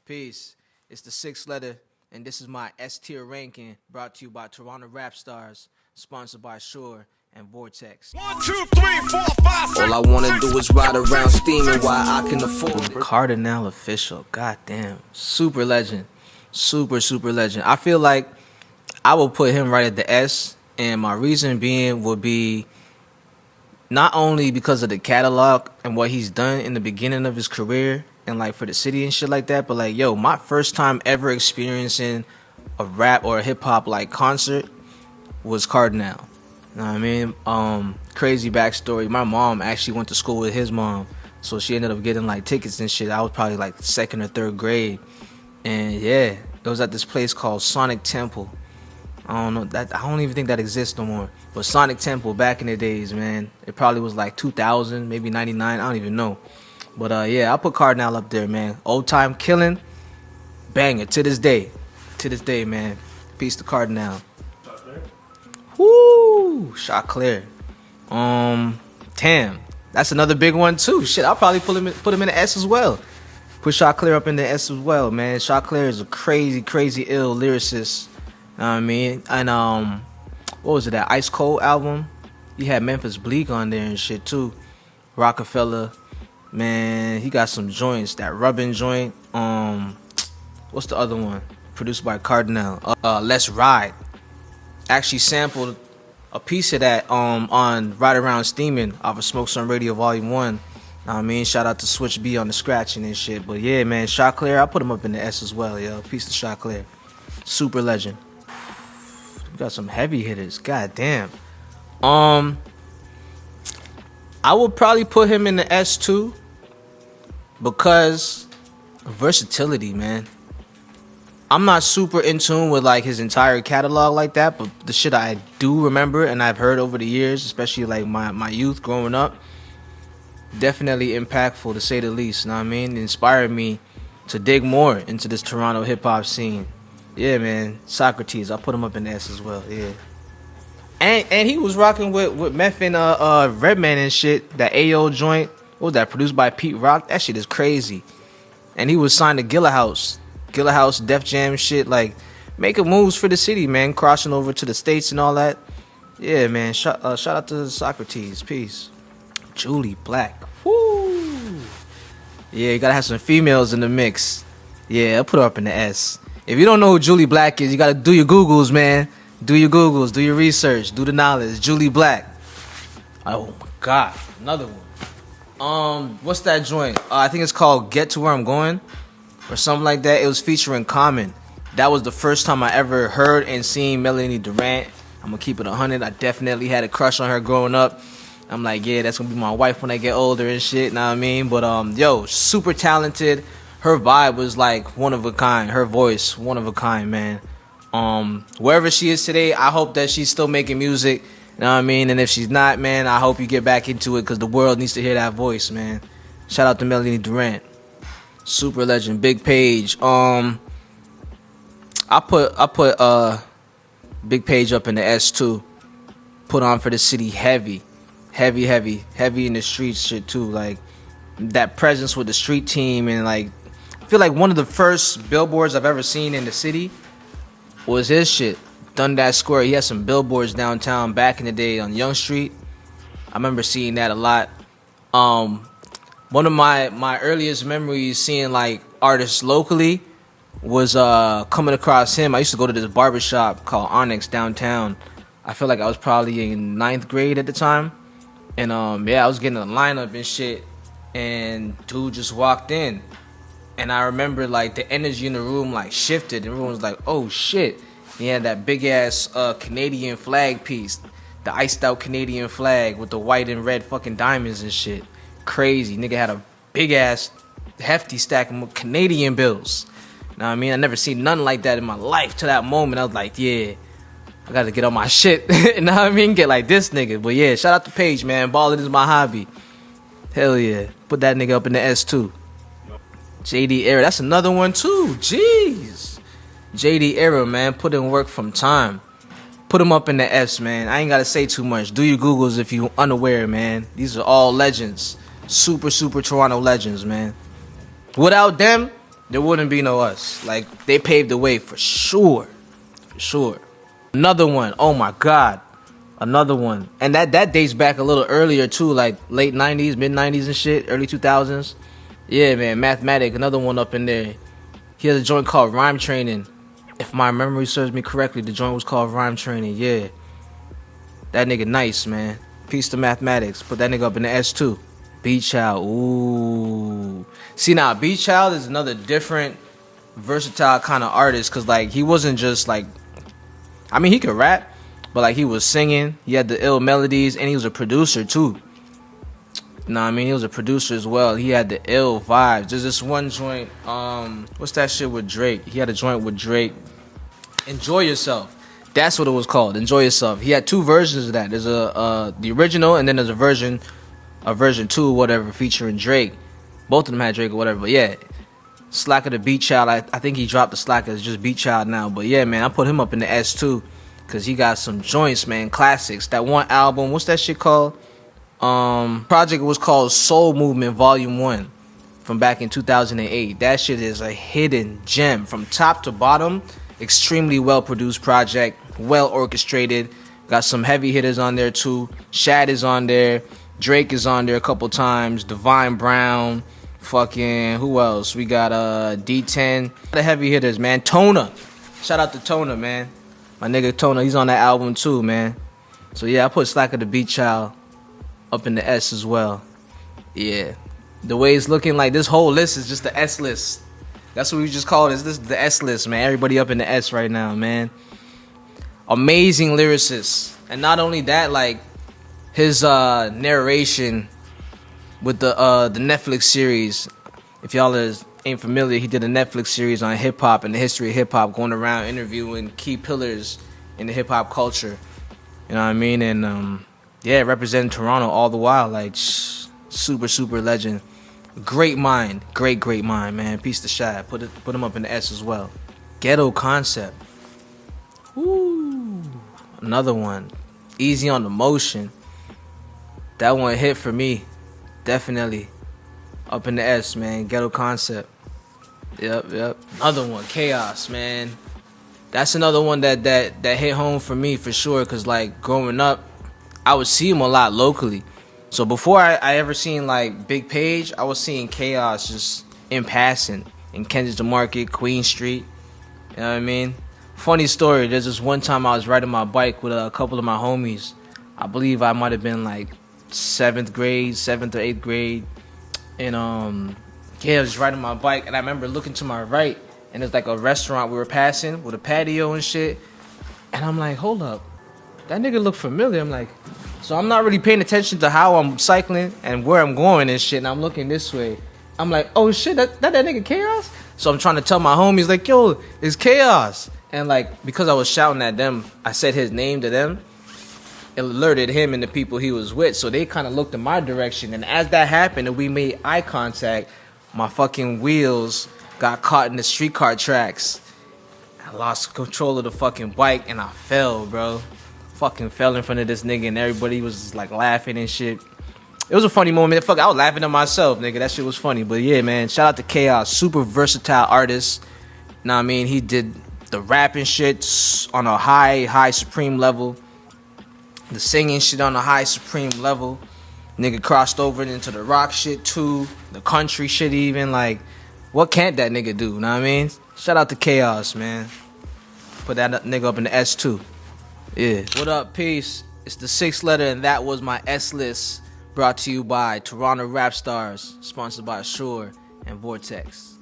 Peace. It's the sixth letter, and this is my S tier ranking brought to you by Toronto Rapstars, sponsored by Shore and Vortex. 1, 2, 3, 4, 5, 6. All I wanna do is ride around steaming while I can afford it. Cardinal official. Goddamn. Super legend. Super legend. I feel like I will put him right at the S, and my reason being would be not only because of the catalog and what he's done in the beginning of his career and like for the city and shit like that, but like, yo, my first time ever experiencing a rap or a hip hop like concert was Cardinal. You know what I mean? Crazy backstory. My mom actually went to school with his mom, so she ended up getting like tickets and shit. I was probably like second or third grade, and yeah, it was at this place called Sonic Temple. I don't even think that exists no more. But Sonic Temple back in the days, man, it probably was like 2000, maybe 99. I don't even know. But yeah, I'll put Cardinal up there, man. Old time killing, banger to this day. To this day, man. Peace to Cardinal. Shot clear. Woo! Shot clear. Damn. That's another big one too. Shit, I'll probably put him in the S as well. Put Shot Clear up in the S as well, man. Shot Clear is a crazy ill lyricist. Know what I mean? And what was it, that Ice Cold album? He had Memphis Bleak on there and shit too. Rockefeller. Man, he got some joints. That Rubbin joint. What's the other one? Produced by Cardinal. Let's Ride. Actually sampled a piece of that on Ride Around Steaming off of Smoke Some Radio Volume 1. Know what I mean? Shout out to Switch B on the scratching and shit. But yeah, man, Shot Clear, I put him up in the S as well, yo. Peace to Shot Clear. Super legend. We got some heavy hitters. God damn. I would probably put him in the S too, because versatility, man. I'm not super in tune with like his entire catalog like that, but the shit I do remember and I've heard over the years, especially like my youth growing up, definitely impactful to say the least. You know what I mean? It inspired me to dig more into this Toronto hip hop scene. Yeah, man. Socrates, I put him up in the S as well. Yeah. And he was rocking with Meth and Redman and shit. That AO joint. What was that? Produced by Pete Rock. That shit is crazy. And he was signed to Gilla House, Def Jam shit. Like making moves for the city, man. Crossing over to the States and all that. Yeah, man. Shout out to Socrates. Peace. Julie Black. Woo. Yeah, you gotta have some females in the mix. Yeah, I'll put her up in the S. If you don't know who Julie Black is, you gotta do your Googles, man. Do your Googles, do your research, do the knowledge. Julie Black. Oh my God, another one. What's that joint? I think it's called Get to Where I'm Going, or something like that. It was featuring Common. That was the first time I ever heard and seen Melanie Durant. I'm gonna keep it 100. I definitely had a crush on her growing up. I'm like, yeah, that's gonna be my wife when I get older and shit. Know what I mean? But yo, super talented. Her vibe was like one of a kind. Her voice, one of a kind, man. Wherever she is today, I hope that she's still making music. You know what I mean? And if she's not, man, I hope you get back into it, because the world needs to hear that voice, man. Shout out to Melanie Durant. Super legend. Big Page. I put Big Page up in the S too. Put on for the city heavy in the streets shit too. Like that presence with the street team, and like I feel like one of the first billboards I've ever seen in the city was his shit. Dundas Square. He had some billboards downtown back in the day on Young Street. I remember seeing that a lot. One of my earliest memories seeing like artists locally was coming across him. I used to go to this barbershop called Onyx downtown. I feel like I was probably in 9th grade at the time. And yeah, I was getting a lineup and shit. And dude just walked in. And I remember like the energy in the room like shifted. And everyone was like, oh shit. He had that big ass Canadian flag piece. The iced out Canadian flag with the white and red fucking diamonds and shit. Crazy. Nigga had a big ass hefty stack of Canadian bills. You know what I mean? I never seen nothing like that in my life to that moment. I was like, yeah, I gotta get on my shit. You know what I mean? Get like this nigga. But yeah, shout out to Paige, man. Balling is my hobby. Hell yeah. Put that nigga up in the S too. JD Era, that's another one too. Jeez. JD Era, man, put in work from time. Put him up in the S, man. I ain't gotta say too much. Do your Googles if you unaware, man. These are all legends. Super Toronto legends, man. Without them, there wouldn't be no us. Like, they paved the way for sure. For sure. Another one. Oh my God. Another one. And that dates back a little earlier too, like late 90s, mid 90s and shit, early 2000s. Yeah, man, Mathematic, another one up in there. He has a joint called Rhyme Training. If my memory serves me correctly, the joint was called Rhyme Training. Yeah. That nigga nice, man. Peace to Mathematics. Put that nigga up in the S2. Beat Child. Ooh. See, now, Beat Child is another different, versatile kind of artist. Because, like, he wasn't just, like... I mean, he could rap. But, like, he was singing. He had the ill melodies. And he was a producer, too. Nah, I mean, he was a producer as well. He had the ill vibes. There's this one joint. What's that shit with Drake? He had a joint with Drake. Enjoy Yourself. That's what it was called. Enjoy Yourself. He had two versions of that. There's the original, and then there's a version 2 or whatever featuring Drake. Both of them had Drake or whatever. But yeah, Slacker the Beat Child. I think he dropped the Slacker. It's just Beat Child now. But yeah, man, I put him up in the S2 because he got some joints, man, classics. That one album, what's that shit called? Project was called Soul Movement Volume 1 from back in 2008. That shit is a hidden gem from top to bottom. Extremely well produced project, well orchestrated. Got some heavy hitters on there too. Shad is on there. Drake is on there a couple times. Divine Brown. Fucking who else? We got D10. The heavy hitters, man. Tona. Shout out to Tona, man. My nigga Tona, he's on that album too, man. So yeah, I put Slacker the Beat Child up in the S as well. Yeah. The way it's looking, like this whole list is just the S list. That's what we just call it. This is the S list, man. Everybody up in the S right now, man. Amazing lyricist. And not only that, like his narration with the Netflix series. If y'all ain't familiar, he did a Netflix series on hip hop and the history of hip hop, going around interviewing key pillars in the hip hop culture. You know what I mean? And yeah, representing Toronto all the while, like super legend. Great mind, great mind, man. Peace to Shad. Put him up in the S as well. Ghetto Concept. Woo. Another one. Easy on the Motion. That one hit for me. Definitely. Up in the S, man. Ghetto Concept. Yep. Another one. Chaos, man. That's another one that hit home for me for sure. Cause like growing up, I would see him a lot locally. So before I ever seen like Big Page, I was seeing Chaos just in passing in Kensington Market, Queen Street. You know what I mean? Funny story. There's this one time I was riding my bike with a couple of my homies. I believe I might have been like 7th or 8th grade. And yeah, I was riding my bike, and I remember looking to my right, and there's like a restaurant we were passing with a patio and shit. And I'm like, hold up, that nigga look familiar. I'm like, so I'm not really paying attention to how I'm cycling and where I'm going and shit. And I'm looking this way. I'm like, oh shit, that nigga Chaos? So I'm trying to tell my homies, like, yo, it's Chaos. And like, because I was shouting at them, I said his name to them. It alerted him and the people he was with. So they kind of looked in my direction. And as that happened and we made eye contact, my fucking wheels got caught in the streetcar tracks. I lost control of the fucking bike and I fell, bro. Fucking fell in front of this nigga and everybody was like laughing and shit. It was a funny moment. Fuck, I was laughing at myself, nigga. That shit was funny. But yeah, man, shout out to Chaos. Super versatile artist. Know what I mean? He did the rapping shit on a high supreme level. The singing shit on a high supreme level. Nigga crossed over into the rock shit too. The country shit even. Like, what can't that nigga do? Know what I mean? Shout out to Chaos, man. Put that nigga up in the S too. Yeah. What up, peace? It's the 6th letter, and that was my S list. Brought to you by Toronto Rapstars, sponsored by Shore and Vortex.